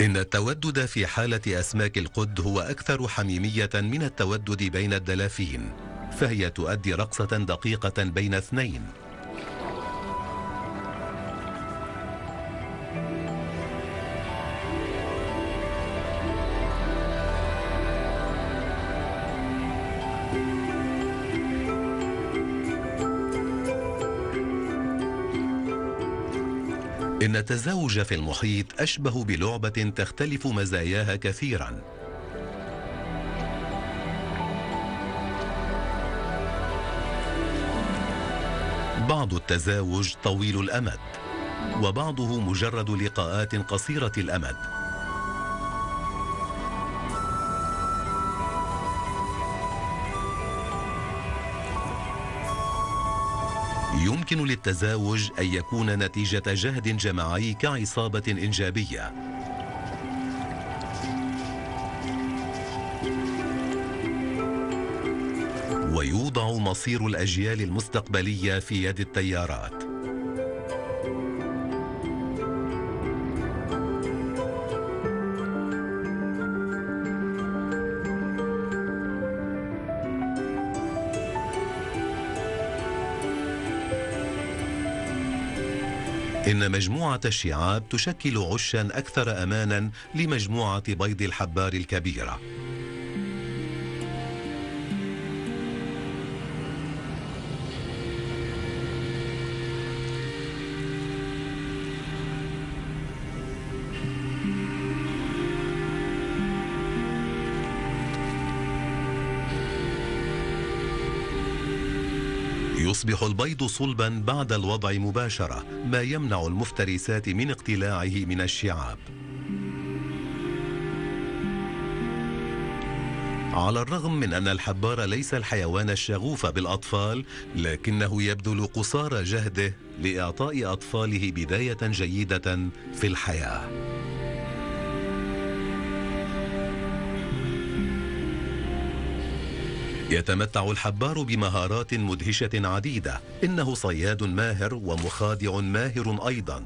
إن التودد في حالة أسماك القد هو أكثر حميمية من التودد بين الدلافين، فهي تؤدي رقصة دقيقة بين اثنين. إن التزاوج في المحيط أشبه بلعبة تختلف مزاياها كثيرا. بعض التزاوج طويل الأمد، وبعضه مجرد لقاءات قصيرة الأمد. يمكن للتزاوج أن يكون نتيجة جهد جماعي كعصابة إنجابية. ويوضع مصير الأجيال المستقبلية في يد التيارات. إن مجموعة الشعاب تشكل عشا أكثر أمانا لمجموعة بيض الحبار الكبيرة. يصبح البيض صلبا بعد الوضع مباشرة، ما يمنع المفترسات من اقتلاعه من الشعاب. على الرغم من أن الحبار ليس الحيوان الشغوف بالأطفال، لكنه يبذل قصارى جهده لإعطاء أطفاله بداية جيدة في الحياة. يتمتع الحبار بمهارات مدهشة عديدة. إنه صياد ماهر ومخادع ماهر أيضا.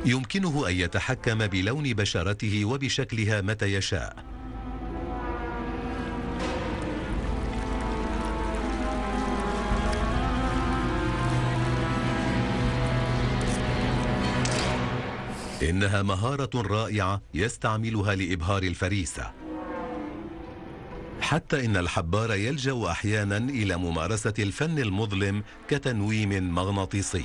يمكنه أن يتحكم بلون بشرته وبشكلها متى يشاء. إنها مهارة رائعة يستعملها لإبهار الفريسة. حتى إن الحبار يلجأ أحيانا إلى ممارسة الفن المظلم كتنويم مغناطيسي.